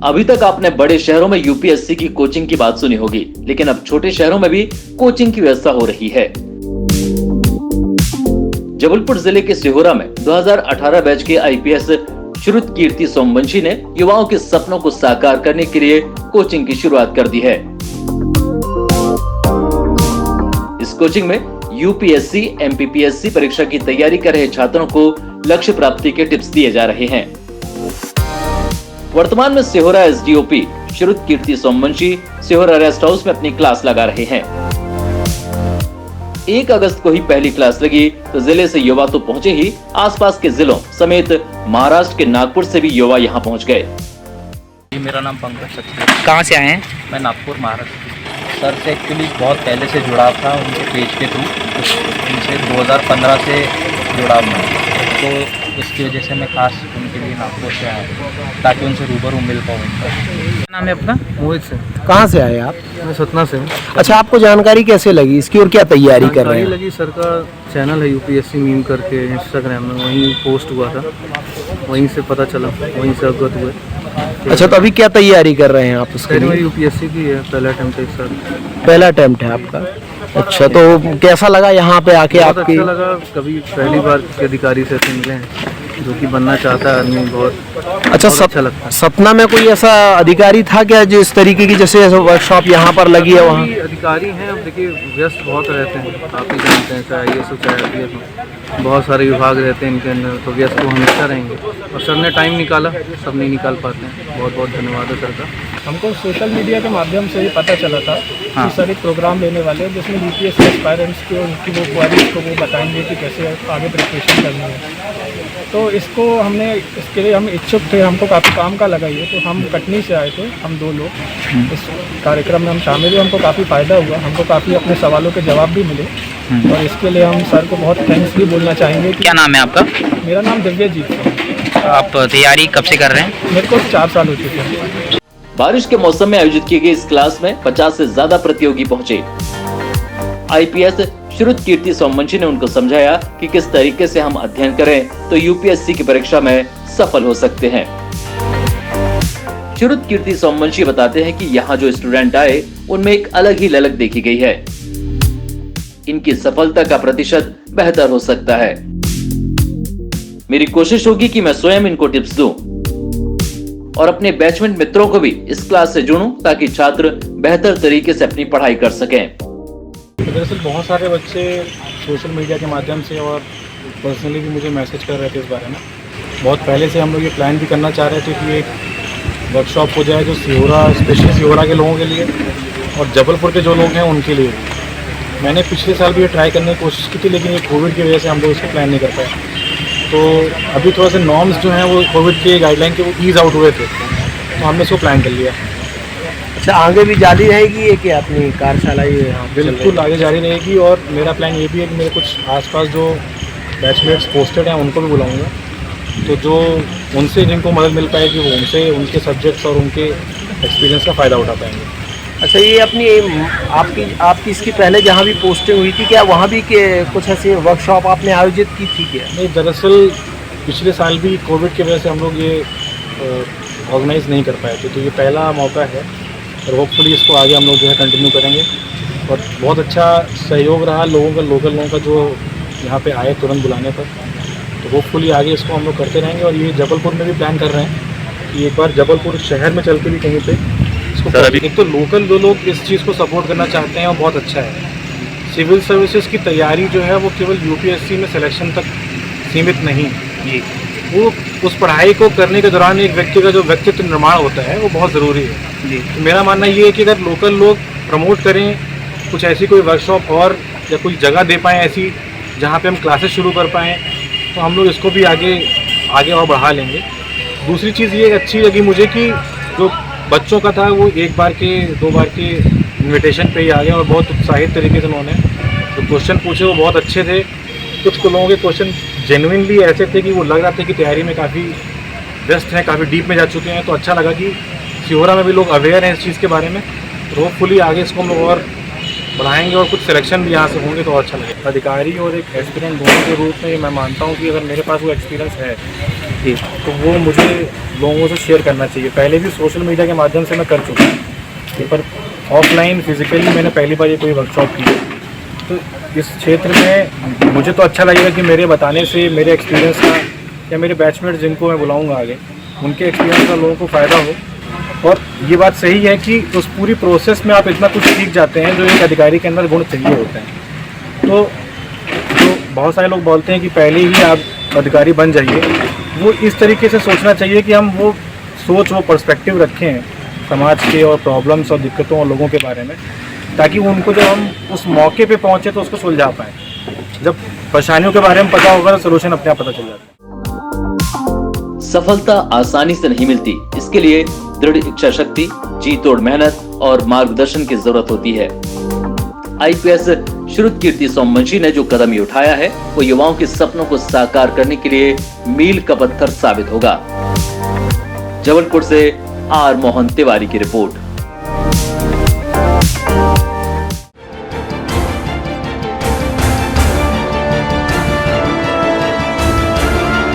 अभी तक आपने बड़े शहरों में यूपीएससी की कोचिंग की बात सुनी होगी, लेकिन अब छोटे शहरों में भी कोचिंग की व्यवस्था हो रही है। जबलपुर जिले के सिहोरा में 2018 बैच के आईपीएस श्रुत कीर्ति सोमवंशी ने युवाओं के सपनों को साकार करने के लिए कोचिंग की शुरुआत कर दी है। इस कोचिंग में यूपीएससी, एमपीपीएससी परीक्षा की तैयारी कर रहे छात्रों को लक्ष्य प्राप्ति के टिप्स दिए जा रहे हैं। वर्तमान में सिहोरा एसडीओपी श्रुत कीर्ति सोमवंशी सिहोरा रेस्ट हाउस में अपनी क्लास लगा रहे हैं। 1 अगस्त को ही पहली क्लास लगी तो जिले से युवा तो पहुंचे ही, आसपास के जिलों समेत महाराष्ट्र के नागपुर से भी युवा यहां पहुंच गए। मेरा नाम पंकज सक्सेना। कहाँ से आए हैं? मैं नागपुर महाराष्ट्र। सर से एक्चुअली बहुत पहले से जुड़ाव था, उनके पेज के थ्रू उनसे 2015 से जुड़ाव में, तो इसकी वजह से मैं खास उनके लिए नागपुर से आया ताकि उनसे रूबरू मिल पाऊँ। क्या नाम है अपना? मोहित से। कहाँ से आए आप? मैं सतना से हूँ। अच्छा, आपको जानकारी कैसे लगी इसकी और क्या तैयारी कर रहे हैं? लगी सर का चैनल है यूपीएससी मीम करके, इंस्टाग्राम में वहीं पोस्ट हुआ था, वहीं से पता चला, वहीं से अवगत हुए। अच्छा, तो अभी क्या तैयारी कर रहे हैं आप उसके लिए? मेरी यूपीएससी की है, पहला अटेम्प्ट है सर। पहला अटेम्प्ट है आपका? अच्छा, तो कैसा लगा यहाँ पे आके बहुत आपकी? अच्छा लगा, कभी पहली बार किसी अधिकारी से ऐसे मिले हैं जो कि बनना चाहता है आदमी। बहुत अच्छा लगता है। सतना में कोई ऐसा अधिकारी था क्या जो इस तरीके की जैसे वर्कशॉप यहाँ पर लगी है वहाँ? अधिकारी हैं, अब देखिए व्यस्त बहुत रहते हैं, आप ही जानते हैं, चाहे IAS हो चाहे IPS हो, बहुत सारे विभाग रहते हैं इनके अंदर, तो व्यस्त तो हमेशा रहेंगे। और सर ने टाइम निकाला, सब नहीं निकाल पाते हैं, बहुत बहुत धन्यवाद है सर का। हमको सोशल मीडिया के माध्यम से ही पता चला था कि सर एक प्रोग्राम लेने वाले हैं जिसमें यूपीएससी एस्पायरेंट्स को उनकी वो क्वारीज को वो बताएंगे कि कैसे आगे प्रिपरेशन करनी है। तो इसको हमने, इसके लिए हम इच्छुक थे, हमको काफ़ी काम का लगा ये, तो हम कटनी से आए थे, हम 2 लोग इस कार्यक्रम में हम शामिल हुए। हमको काफ़ी फ़ायदा हुआ, हमको काफ़ी अपने सवालों के जवाब भी मिले और इसके लिए हम सर को बहुत थैंक्स भी बोलना चाहेंगे। क्या नाम है आपका? मेरा नाम दिव्यजीत है। आप तैयारी कब से कर रहे हैं? मेरे को 4 साल हो चुके हैं। बारिश के मौसम में आयोजित की गई इस क्लास में 50 से ज्यादा प्रतियोगी पहुंचे। आईपीएस श्रुत कीर्ति सोमवंशी ने उनको समझाया कि किस तरीके से हम अध्ययन करें तो यूपीएससी की परीक्षा में सफल हो सकते हैं। श्रुत कीर्ति सोमवंशी बताते हैं कि यहाँ जो स्टूडेंट आए उनमें एक अलग ही ललक देखी गई है। इनकी सफलता का प्रतिशत बेहतर हो सकता है। मेरी कोशिश होगी कि मैं स्वयं इनको टिप्स दूं और अपने बैचमेट मित्रों को भी इस क्लास से जोड़ूं ताकि छात्र बेहतर तरीके से अपनी पढ़ाई कर सकें। दरअसल बहुत सारे बच्चे सोशल मीडिया के माध्यम से और पर्सनली भी मुझे मैसेज कर रहे थे इस बारे में। बहुत पहले से हम लोग ये प्लान भी करना चाह रहे थे कि एक वर्कशॉप हो जाए जो सिहोरा, स्पेशली सिहोरा के लोगों के लिए और जबलपुर के जो लोग हैं उनके लिए। मैंने पिछले साल भी ये ट्राई करने की कोशिश की थी, लेकिन ये कोविड की वजह से हम लोग इसको प्लान नहीं कर पाए। तो अभी थोड़ा सा नॉर्म्स जो हैं वो कोविड के गाइडलाइन के वो ईज आउट हुए थे, तो हमने इसको प्लान कर लिया। अच्छा, आगे भी जारी रहेगी ये कि अपनी कार्यशाला ये? बिल्कुल आगे जारी रहेगी और मेरा प्लान ये भी है कि मेरे कुछ आसपास जो बैचमेट्स पोस्टेड हैं उनको भी बुलाऊंगा, तो जो उनसे जिनको मदद मिल पाएगी वो उनसे उनके सब्जेक्ट्स और उनके एक्सपीरियंस का फ़ायदा उठा पाएंगे। अच्छा, ये अपनी आपकी इसकी पहले जहाँ भी पोस्टिंग हुई थी क्या वहाँ भी कुछ ऐसी वर्कशॉप आपने आयोजित की थी क्या? नहीं, दरअसल पिछले साल भी कोविड की वजह से हम लोग ये ऑर्गेनाइज़ नहीं कर पाए थे, तो ये पहला मौका है और होपफुली इसको आगे हम लोग जो है कंटिन्यू करेंगे। और बहुत अच्छा सहयोग रहा लोगों का, लोकल लोगों का जो यहाँ पे आए तुरंत बुलाने पर, तो होपफुली आगे इसको हम लोग करते रहेंगे। और ये जबलपुर में भी प्लान कर रहे हैं कि एक बार जबलपुर शहर में चल के भी कहीं पे इसको एक तो लोकल जो लोग इस चीज़ को सपोर्ट करना चाहते हैं और बहुत अच्छा है। सिविल सर्विसेज की तैयारी जो है वो केवल यूपीएससी में सिलेक्शन तक सीमित नहीं है, वो उस पढ़ाई को करने के दौरान एक व्यक्ति का जो व्यक्तित्व निर्माण होता है वो बहुत ज़रूरी है जी। तो मेरा मानना ये है कि अगर लोकल लोग प्रमोट करें कुछ ऐसी कोई वर्कशॉप और या कोई जगह दे पाएँ ऐसी जहाँ पे हम क्लासेस शुरू कर पाएँ, तो हम लोग इसको भी आगे और बढ़ा लेंगे। दूसरी चीज़ ये अच्छी लगी मुझे कि जो बच्चों का था वो 1 बार के 2 बार के इन्विटेशन पे ही आ गए और बहुत उत्साहित तरीके से उन्होंने जो क्वेश्चन पूछे वो बहुत अच्छे थे। कुछ लोगों के क्वेश्चन जेन्युइनली ऐसे थे कि वो लग रहा था कि तैयारी में काफ़ी व्यस्त हैं, काफ़ी डीप में जा चुके हैं। तो अच्छा लगा कि सिहोरा में भी लोग अवेयर हैं इस चीज़ के बारे में। तो होपफुली आगे इसको हम लोग और बढ़ाएंगे और कुछ सिलेक्शन भी यहाँ से होंगे तो और अच्छा लगेगा। अधिकारी और एक एस्पिरेंट दोनों के रूप में मैं मानता हूँ कि अगर मेरे पास वो एक्सपीरियंस है तो वो मुझे लोगों से शेयर करना चाहिए। पहले भी सोशल मीडिया के माध्यम से मैं कर चुका हूँ, पर ऑफलाइन फिजिकली मैंने पहली बार ये कोई वर्कशॉप की है। तो इस क्षेत्र में मुझे तो अच्छा लगेगा कि मेरे बताने से मेरे एक्सपीरियंस का या मेरे बैचमेट जिनको मैं बुलाऊंगा आगे, उनके एक्सपीरियंस का लोगों को फ़ायदा हो। और ये बात सही है कि उस पूरी प्रोसेस में आप इतना कुछ सीख जाते हैं जो एक अधिकारी के अंदर गुण चाहिए होते हैं। तो जो बहुत सारे लोग बोलते हैं कि पहले ही आप अधिकारी बन जाइए, वो इस तरीके से सोचना चाहिए कि हम वो सोच वो पर्सपेक्टिव रखें समाज के और प्रॉब्लम्स और दिक्कतों और लोगों के बारे में, ताकि उनको जब हम उस मौके पे पहुँचे तो उसको सुलझा पाएँ। जब परेशानियों के बारे में पता होगा तो सोल्यूशन अपने आप पता चल जाता है। सफलता आसानी से नहीं मिलती, इसके लिए दृढ़ इच्छा शक्ति, जी तोड़ मेहनत और मार्गदर्शन की जरूरत होती है। आईपीएस श्रुतकीर्ति सोमवंशी ने जो कदम उठाया है वो युवाओं के सपनों को साकार करने के लिए मील का पत्थर साबित होगा। जबलपुर से आर मोहन तिवारी की रिपोर्ट।